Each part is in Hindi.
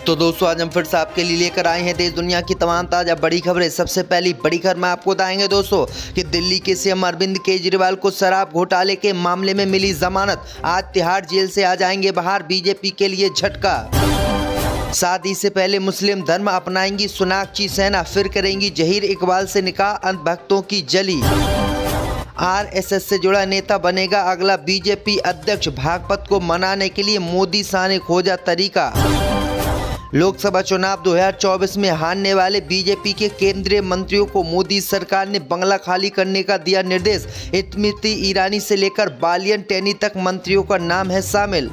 तो दोस्तों आज हम फिर से आपके लिए लेकर आए हैं देश दुनिया की तमाम ताज़ा बड़ी खबरें। सबसे पहली बड़ी खबर में आपको बताएंगे दोस्तों कि दिल्ली के सीएम अरविंद केजरीवाल को शराब घोटाले के मामले में मिली जमानत। आज तिहाड़ जेल से आ जाएंगे बाहर, बीजेपी के लिए झटका। शादी से पहले मुस्लिम धर्म अपनाएंगी सोनाक्षी सिन्हा, फिर करेंगी जहीर इकबाल से निकाह, अंधभक्तों की जली। आरएसएस से जुड़ा नेता बनेगा अगला बीजेपी अध्यक्ष, भागपत को मनाने के लिए मोदी शाह ने खोजा तरीका। लोकसभा चुनाव 2024 में हारने वाले बीजेपी के केंद्रीय मंत्रियों को मोदी सरकार ने बंगला खाली करने का दिया निर्देश। स्मृति ईरानी से लेकर बालियान टैनी तक मंत्रियों का नाम है शामिल।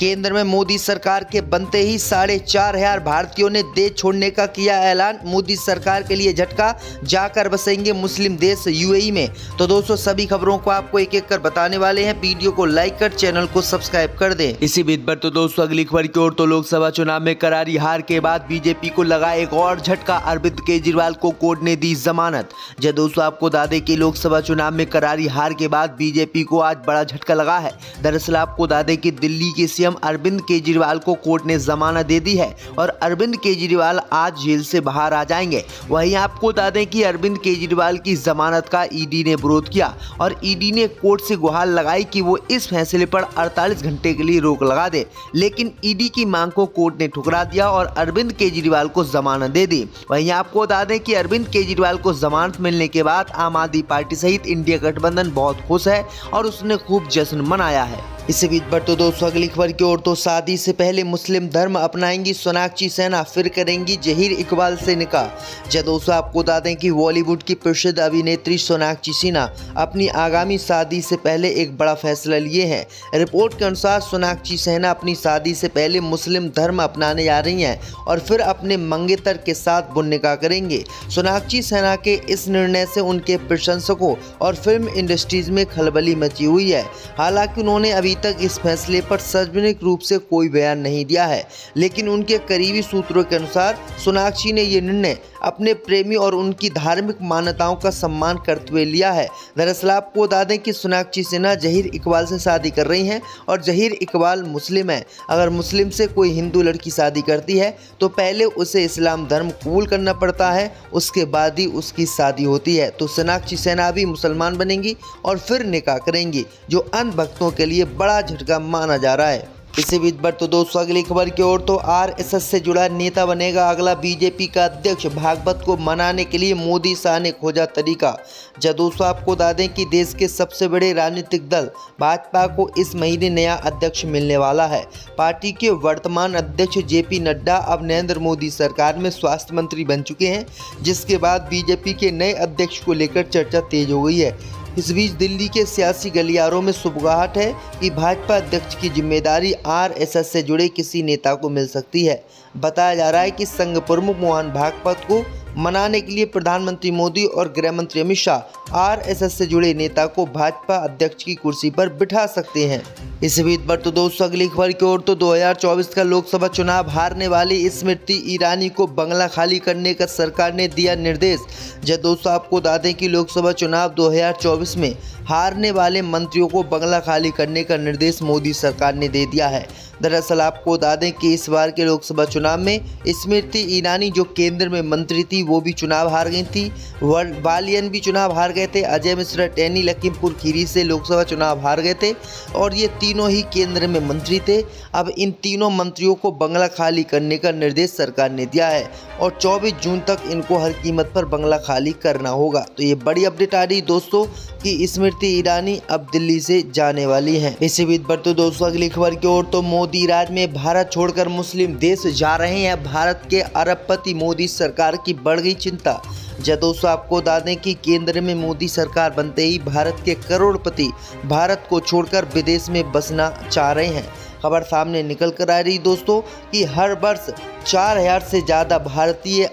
केंद्र में मोदी सरकार के बनते ही 4,500 भारतीयों ने देश छोड़ने का किया ऐलान। मोदी सरकार के लिए झटका, जाकर बसेंगे मुस्लिम देश यूएई में। तो दोस्तों सभी खबरों को आपको एक एक कर बताने वाले हैं। वीडियो को लाइक कर चैनल को सब्सक्राइब कर दें। इसी बीच पर तो दोस्तों अगली खबर की ओर, तो लोकसभा चुनाव में करारी हार के बाद बीजेपी को लगा एक और झटका। अरविंद केजरीवाल को कोर्ट ने दी जमानत। जब दोस्तों आपको बता दें कि लोकसभा चुनाव में करारी हार के बाद बीजेपी को आज बड़ा झटका लगा है। दरअसल आपको बता दें कि दिल्ली के सीएम अरविंद केजरीवाल को कोर्ट ने जमानत दे दी है और अरविंद केजरीवाल आज जेल से बाहर आ जाएंगे। वहीं आपको बता दें कि अरविंद केजरीवाल की जमानत का ईडी ने विरोध किया और ईडी ने कोर्ट से गुहार लगाई कि वो इस फैसले पर 48 घंटे के लिए रोक लगा दे, लेकिन ईडी की मांग को कोर्ट ने ठुकरा दिया और अरविंद केजरीवाल को जमानत दे दी। वहीं आपको बता दें कि अरविंद केजरीवाल को जमानत मिलने के बाद आम आदमी पार्टी सहित इंडिया गठबंधन बहुत खुश है और उसने खूब जश्न मनाया है। इसी बीच पर तो दोस्तों अगली खबर की ओर, तो शादी से पहले मुस्लिम धर्म अपनाएंगी सोनाक्षी सिन्हा, फिर करेंगी जहीर इकबाल से निकाह। जब दोस्तों आपको बता दें कि बॉलीवुड की प्रसिद्ध अभिनेत्री सोनाक्षी सिन्हा अपनी आगामी शादी से पहले एक बड़ा फैसला लिए हैं। रिपोर्ट के अनुसार सोनाक्षी सिन्हा अपनी शादी से पहले मुस्लिम धर्म अपनाने जा रही हैं और फिर अपने मंगेतर के साथ निकाह करेंगे। सोनाक्षी सिन्हा के इस निर्णय से उनके प्रशंसकों और फिल्म इंडस्ट्रीज में खलबली मची हुई है। हालांकि उन्होंने अभी तक इस फैसले पर सार्वजनिक रूप से कोई बयान नहीं दिया है, लेकिन उनके करीबी सूत्रों के अनुसार सोनाक्षी ने ये निर्णय अपने प्रेमी और उनकी धार्मिक मान्यताओं का सम्मान करते हुए लिया है। दरअसल आपको बता दें कि सोनाक्षी सिन्हा जहीर इकबाल से शादी कर रही हैं और जहीर इकबाल मुस्लिम है। अगर मुस्लिम से कोई हिंदू लड़की शादी करती है तो पहले उसे इस्लाम धर्म कबूल करना पड़ता है, उसके बाद ही उसकी शादी होती है। तो सोनाक्षी सिन्हा भी मुसलमान बनेंगी और फिर निकाह करेंगी, जो अंधभक्तों के लिए बड़ा झटका माना जा रहा है। इसी बीच पर तो दोस्तों अगली खबर की ओर, तो आरएसएस से जुड़ा नेता बनेगा अगला बीजेपी का अध्यक्ष, भागपत को मनाने के लिए मोदी शाह ने खोजा तरीका। जब दोस्तों आपको बता दें कि देश के सबसे बड़े राजनीतिक दल भाजपा को इस महीने नया अध्यक्ष मिलने वाला है। पार्टी के वर्तमान अध्यक्ष जेपी नड्डा अब नरेंद्र मोदी सरकार में स्वास्थ्य मंत्री बन चुके हैं, जिसके बाद बीजेपी के नए अध्यक्ष को लेकर चर्चा तेज हो गई है। इस बीच दिल्ली के सियासी गलियारों में सुबगाहट है कि भाजपा अध्यक्ष की जिम्मेदारी आरएसएस से जुड़े किसी नेता को मिल सकती है। बताया जा रहा है कि संघ प्रमुख मोहन भागवत को मनाने के लिए प्रधानमंत्री मोदी और गृह मंत्री अमित शाह आरएसएस से जुड़े नेता को भाजपा अध्यक्ष की कुर्सी पर बिठा सकते हैं। इस बीच पर तो दोस्तों अगली खबर की ओर, तो 2024 का लोकसभा चुनाव हारने वाली स्मृति ईरानी को बंगला खाली करने का सरकार ने दिया निर्देश। जब दोस्तों आपको बता दें कि लोकसभा चुनाव 2024 में हारने वाले मंत्रियों को बंगला खाली करने का निर्देश मोदी सरकार ने दे दिया है। दरअसल आपको बता दें कि इस बार के लोकसभा चुनाव में स्मृति ईरानी जो केंद्र में मंत्री थी वो भी चुनाव हार गई थी, बालियान भी चुनाव हार गए थे, अजय मिश्रा टैनी लखीमपुर खीरी से लोकसभा चुनाव हार गए थे और ये तीनों ही केंद्र में मंत्री थे। अब इन तीनों मंत्रियों को बंगला खाली करने का निर्देश सरकार ने दिया है और 24 जून तक इनको हर कीमत पर बंगला खाली करना होगा। तो ये बड़ी अपडेट आ रही दोस्तों कि स्मृति ईरानी अब दिल्ली से जाने वाली हैं। इसी बीच पर तो दोस्तों अगली खबर की ओर, तो मोदी राज में भारत छोड़कर मुस्लिम देश जा रहे हैं भारत के अरबपति, मोदी सरकार की बढ़ गई चिंता। जब दोस्तों आपको बता दें कि केंद्र में मोदी सरकार बनते ही भारत के करोड़पति भारत को छोड़कर विदेश में बसना चाह रहे हैं। खबर सामने निकल कर आ रही दोस्तों कि हर वर्ष 4,000 से ज़्यादा भारतीय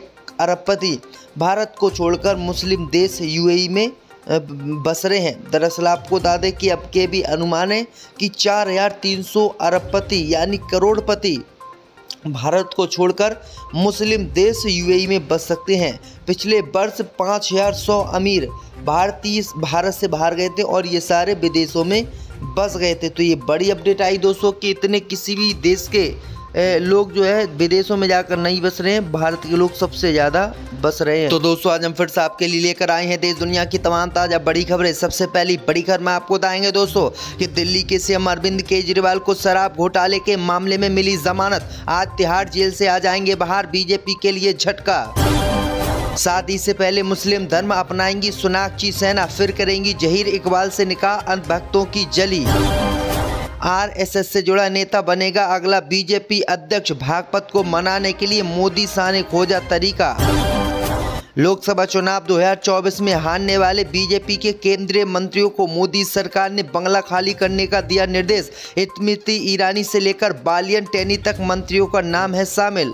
अरबपति भारत को छोड़कर मुस्लिम देश यूएई में बस रहे हैं। दरअसल आपको बता दें कि अब के भी अनुमान है कि 4,300 अरबपति यानी करोड़पति भारत को छोड़कर मुस्लिम देश यूएई में बस सकते हैं। पिछले वर्ष 5,100 अमीर भारतीय भारत से बाहर गए थे और ये सारे विदेशों में बस गए थे। तो ये बड़ी अपडेट आई दोस्तों कि इतने किसी भी देश के लोग जो है विदेशों में जाकर नहीं बस रहे हैं, भारत के लोग सबसे ज़्यादा बस रहे हैं। तो दोस्तों आज हम फिर से आपके लिए लेकर आए हैं देश दुनिया की तमाम ताज़ा बड़ी खबरें। सबसे पहली बड़ी खबर में आपको बताएंगे दोस्तों कि दिल्ली के सीएम अरविंद केजरीवाल को शराब घोटाले के मामले में मिली जमानत। आज तिहाड़ जेल से आ जाएंगे बाहर, बीजेपी के लिए झटका। शादी से पहले मुस्लिम धर्म अपनाएंगी सोनाक्षी सिन्हा, फिर करेंगी जहीर इकबाल से निकाह, अंधभक्तों की जली। आरएसएस से जुड़ा नेता बनेगा अगला बीजेपी अध्यक्ष, बागपत को मनाने के लिए मोदी शाह ने खोजा तरीका। लोकसभा चुनाव 2024 में हारने वाले बीजेपी के केंद्रीय मंत्रियों को मोदी सरकार ने बंगला खाली करने का दिया निर्देश। स्मृति ईरानी से लेकर बालियन टेनी तक मंत्रियों का नाम है शामिल।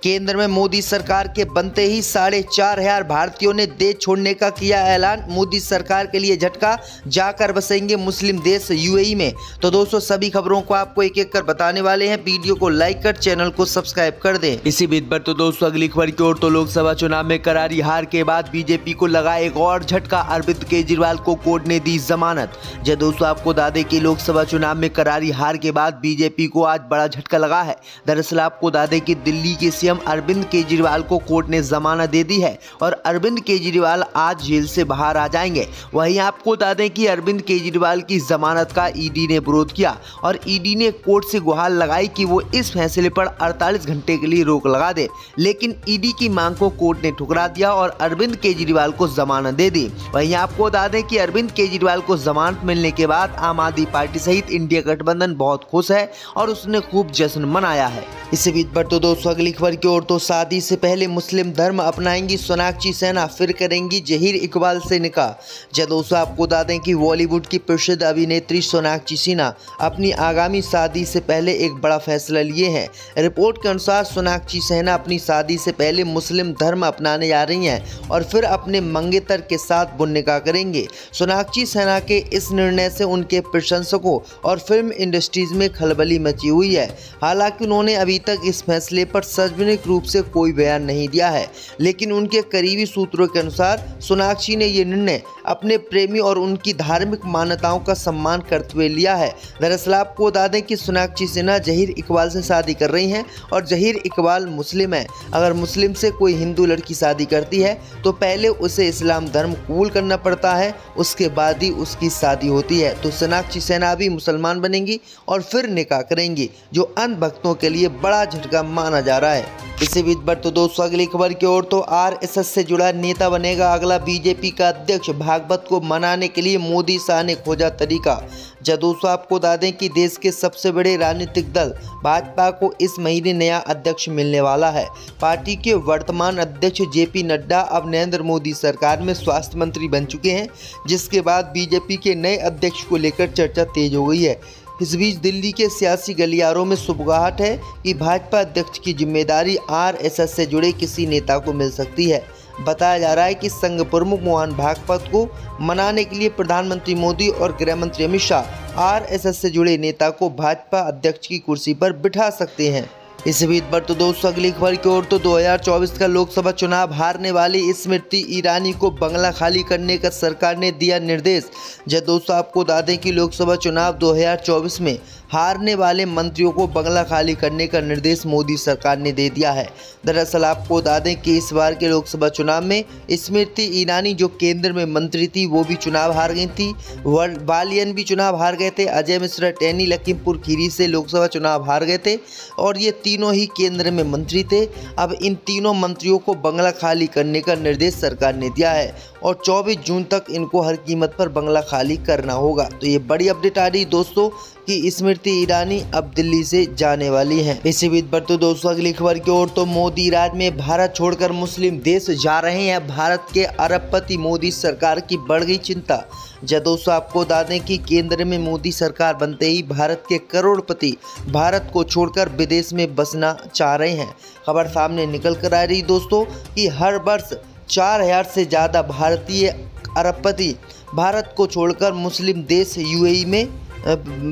केंद्र में मोदी सरकार के बनते ही 4,500 भारतीयों ने देश छोड़ने का किया ऐलान। मोदी सरकार के लिए झटका, जाकर बसेंगे मुस्लिम देश यूएई में। तो दोस्तों सभी खबरों को आपको एक एक कर बताने वाले हैं, वीडियो को लाइक कर चैनल को सब्सक्राइब कर दें। इसी बीच पर तो दोस्तों अगली खबर की ओर तो लोकसभा चुनाव में करारी हार के बाद बीजेपी को लगा एक और झटका, अरविंद केजरीवाल को कोर्ट ने दी जमानत। जब दोस्तों आपको बता दें कि लोकसभा चुनाव में करारी हार के बाद बीजेपी को आज बड़ा झटका लगा है। दरअसल आपको बता दें कि दिल्ली के सीएम अरविंद केजरीवाल को कोर्ट ने जमानत दे दी है और अरविंद केजरीवाल आज जेल से बाहर आ जाएंगे। वहीं आपको बता दें कि अरविंद केजरीवाल की जमानत का ईडी ने विरोध किया और ईडी ने कोर्ट से गुहार लगाई कि वो इस फैसले पर 48 घंटे के लिए रोक लगा दे, लेकिन ईडी की मांग को कोर्ट ने ठुकरा दिया और अरविंद केजरीवाल को जमानत दे दी। वहीं आपको बता दें कि अरविंद केजरीवाल को जमानत मिलने के बाद आम आदमी पार्टी सहित इंडिया गठबंधन बहुत खुश है और उसने खूब जश्न मनाया है। इसी बीच पर तो दोस्तों अगली खबर की ओर तो शादी से पहले मुस्लिम धर्म अपनाएंगी सोनाक्षी सिन्हा, फिर करेंगी जहीर इकबाल से निकाह। जब दोस्तों आपको बता दें कि बॉलीवुड की प्रसिद्ध अभिनेत्री सोनाक्षी सिन्हा अपनी आगामी शादी से पहले एक बड़ा फैसला लिए हैं। रिपोर्ट के अनुसार सोनाक्षी सिन्हा अपनी शादी से पहले मुस्लिम धर्म अपनाने जा रही हैं और फिर अपने मंगेतर के साथ निकाह करेंगे। सोनाक्षी सिन्हा के इस निर्णय से उनके प्रशंसकों और फिल्म इंडस्ट्रीज में खलबली मची हुई है। हालांकि उन्होंने अभी तक इस फैसले पर सार्वजनिक रूप से कोई बयान नहीं दिया है, लेकिन उनके करीबी सूत्रों के अनुसार सोनाक्षी ने यह निर्णय अपने प्रेमी और उनकी धार्मिक मान्यताओं का सम्मान करते हुए लिया है। दरअसल आपको बता दें कि सोनाक्षी सिन्हा जहीर इकबाल से शादी कर रही हैं और जहीर इकबाल मुस्लिम है। अगर मुस्लिम से कोई हिंदू लड़की शादी करती है तो पहले उसे इस्लाम धर्म कबूल करना पड़ता है, उसके बाद ही उसकी शादी होती है। तो सोनाक्षी सिन्हा भी मुसलमान बनेंगी और फिर निकाह करेंगी, जो अंधभक्तों के लिए बड़ा झटका माना जा रहा है। इसी बीच पर तो दोस्तों अगली खबर की ओर तो आरएसएस से जुड़ा नेता बनेगा अगला बीजेपी का अध्यक्ष, बागपत को मनाने के लिए मोदी शाह ने खोजा तरीका। जब दोस्तों आपको बता दें कि देश के सबसे बड़े राजनीतिक दल भाजपा को इस महीने नया अध्यक्ष मिलने वाला है। पार्टी के वर्तमान अध्यक्ष जेपी नड्डा अब नरेंद्र मोदी सरकार में स्वास्थ्य मंत्री बन चुके हैं, जिसके बाद बीजेपी के नए अध्यक्ष को लेकर चर्चा तेज हो गई है। इस बीच दिल्ली के सियासी गलियारों में सुबगाहट है कि भाजपा अध्यक्ष की जिम्मेदारी आरएसएस से जुड़े किसी नेता को मिल सकती है। बताया जा रहा है कि संघ प्रमुख मोहन भागवत को मनाने के लिए प्रधानमंत्री मोदी और गृह मंत्री अमित शाह आरएसएस से जुड़े नेता को भाजपा अध्यक्ष की कुर्सी पर बिठा सकते हैं। इस बीच पर तो दोस्तों अगली खबर की ओर तो 2024 का लोकसभा चुनाव हारने वाली स्मृति ईरानी को बंगला खाली करने का सरकार ने दिया निर्देश। जब दोस्तों आपको बता दें कि लोकसभा चुनाव 2024 में हारने वाले मंत्रियों को बंगला खाली करने का निर्देश मोदी सरकार ने दे दिया है। दरअसल आपको बता दें कि इस बार के लोकसभा चुनाव में स्मृति ईरानी जो केंद्र में मंत्री थी वो भी चुनाव हार गई थी, बालियन भी चुनाव हार गए थे, अजय मिश्रा टेनी लखीमपुर खीरी से लोकसभा चुनाव हार गए थे और ये तीनों ही केंद्र में मंत्री थे। अब इन तीनों मंत्रियों को बंगला खाली करने का निर्देश सरकार ने दिया है और 24 जून तक इनको हर कीमत पर बंगला खाली करना होगा। तो ये बड़ी अपडेट आ रही दोस्तों कि स्मृति ईरानी अब दिल्ली से जाने वाली हैं। इसी बीच पर तो दोस्तों अगली खबर की ओर तो मोदी राज में भारत छोड़कर मुस्लिम देश जा रहे हैं भारत के अरबपति, मोदी सरकार की बढ़ गई चिंता। जब दोस्तों आपको बता दें कि केंद्र में मोदी सरकार बनते ही भारत के करोड़पति भारत को छोड़कर विदेश में बसना चाह रहे हैं। खबर सामने निकल कर आ रही दोस्तों कि हर वर्ष 4,000 से ज़्यादा भारतीय अरबपति भारत को छोड़कर मुस्लिम देश यूएई में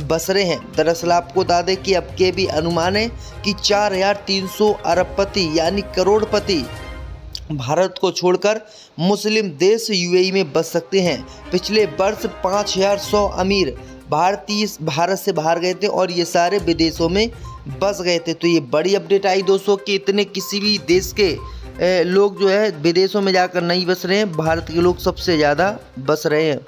बस रहे हैं। दरअसल आपको बता दें कि अब के भी अनुमान है कि 4,300 अरबपति यानी करोड़पति भारत को छोड़कर मुस्लिम देश यूएई में बस सकते हैं। पिछले वर्ष 5,100 अमीर भारतीय भारत से बाहर गए थे और ये सारे विदेशों में बस गए थे। तो ये बड़ी अपडेट आई दोस्तों कि इतने किसी भी देश के लोग जो है विदेशों में जाकर नहीं बस रहे हैं, भारत के लोग सबसे ज़्यादा बस रहे हैं।